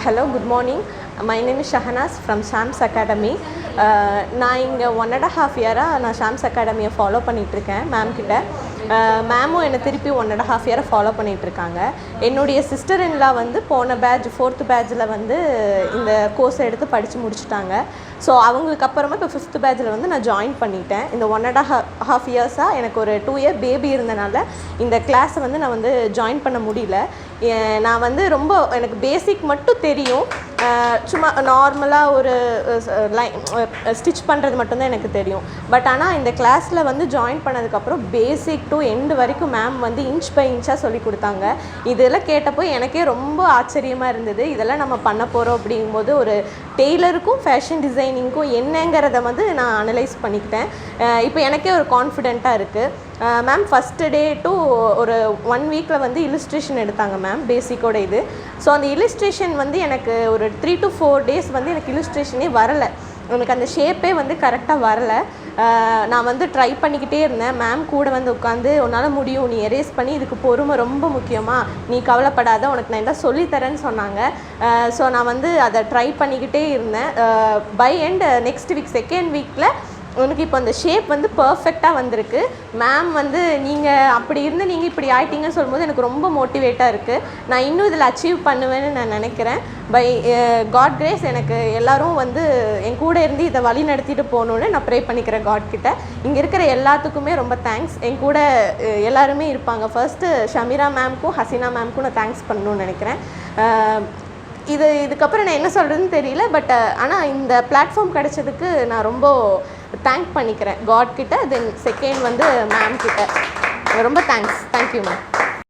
Hello, good morning. My name is Shahanas from Shams Academy. நான் இங்கே 1.5 இயராக நான் Shams அகாடமியை follow பண்ணிகிட்ருக்கேன் மேம் கிட்ட. மேமும் என்னை திருப்பி 1.5 இயராக ஃபாலோ பண்ணிகிட்ருக்காங்க. என்னுடைய சிஸ்டர் இன்லா வந்து போன பேட்ச் 4th பேட்சில் வந்து இந்த கோர்ஸை எடுத்து படித்து முடிச்சுட்டாங்க. ஸோ அவங்களுக்கு அப்புறமா இப்போ 5th பேட்சில் வந்து நான் ஜாயின் பண்ணிட்டேன். இந்த 1.5 இயர்ஸாக எனக்கு ஒரு 2 இயர் பேபி இருந்தனால இந்த கிளாஸை வந்து நான் வந்து ஜாயின் பண்ண முடியல. நான் வந்து ரொம்ப எனக்கு பேசிக் மட்டும் தெரியும். சும்மா நார்மலாக ஒரு ஸ்டிச் பண்ணுறது மட்டும்தான் எனக்கு தெரியும். பட் ஆனால் இந்த கிளாஸில் வந்து ஜாயின் பண்ணதுக்கப்புறம் பேசிக் டு எண்டு வரைக்கும் மேம் வந்து இன்ச் பை இன்ச்சாக சொல்லி கொடுத்தாங்க. இதெல்லாம் கேட்டப்போ எனக்கே ரொம்ப ஆச்சரியமாக இருந்தது. இதெல்லாம் நம்ம பண்ண போகிறோம் அப்படிங்கும்போது ஒரு டெய்லருக்கும் ஃபேஷன் டிசைனிங்க்கும் என்னங்கிறத வந்து நான் அனலைஸ் பண்ணிக்கிட்டேன். இப்போ எனக்கே ஒரு கான்ஃபிடெண்ட்டாக இருக்குது. மேம் ஃபஸ்ட்டு டே டு ஒரு 1 வீக்கில் வந்து இல்லுஸ்ட்ரேஷன் எடுத்தாங்க மேம் பேசிக்கோட இது. ஸோ அந்த இல்லுஸ்ட்ரேஷன் வந்து எனக்கு ஒரு 3 to 4 days வந்து எனக்கு இல்லுஸ்ட்ரேஷனே வரலை. எனக்கு அந்த ஷேப்பே வந்து கரெக்டாக வரலை. நான் வந்து ட்ரை பண்ணிக்கிட்டே இருந்தேன். மேம் கூட வந்து உட்காந்து உன்னால் முடியும், நீ எரேஸ் பண்ணி, இதுக்கு பொறுமை ரொம்ப முக்கியமாக, நீ கவலைப்படாத, உனக்கு நான் எல்லாம் சொல்லித்தரேன்னு சொன்னாங்க. ஸோ நான் வந்து அதை ட்ரை பண்ணிக்கிட்டே இருந்தேன். By end next week 2nd வீக்கில் உனக்கு இப்போ அந்த ஷேப் வந்து பர்ஃபெக்டாக வந்திருக்கு. மேம் வந்து நீங்கள் அப்படி இருந்து நீங்கள் இப்படி ஆயிட்டீங்கன்னு சொல்லும்போது எனக்கு ரொம்ப மோட்டிவேட்டாக இருக்குது. நான் இன்னும் இதில் அச்சீவ் பண்ணுவேன்னு நான் நினைக்கிறேன். பை காட் கிரேஸ் எனக்கு எல்லோரும் வந்து என் கூட இருந்து இதை வழி நடத்திட்டு போகணுன்னு நான் ப்ரே பண்ணிக்கிறேன் காட்கிட்ட. இங்கே இருக்கிற எல்லாத்துக்குமே ரொம்ப தேங்க்ஸ். என் கூட எல்லாருமே இருப்பாங்க. ஃபர்ஸ்ட்டு ஷமீரா மேம்க்கும் ஹசீனா மேம்க்கும் நான் தேங்க்ஸ் பண்ணணும்னு நினைக்கிறேன். இதுக்கப்புறம் நான் என்ன சொல்கிறதுன்னு தெரியல. பட் ஆனால் இந்த பிளாட்ஃபார்ம் கிடைச்சதுக்கு நான் ரொம்ப தேங்க் பண்ணிக்கிறேன் காட் கிட்ட. தென் செகண்ட் வந்து மேம் கிட்ட ரொம்ப தேங்க்ஸ். Thank you ma'am.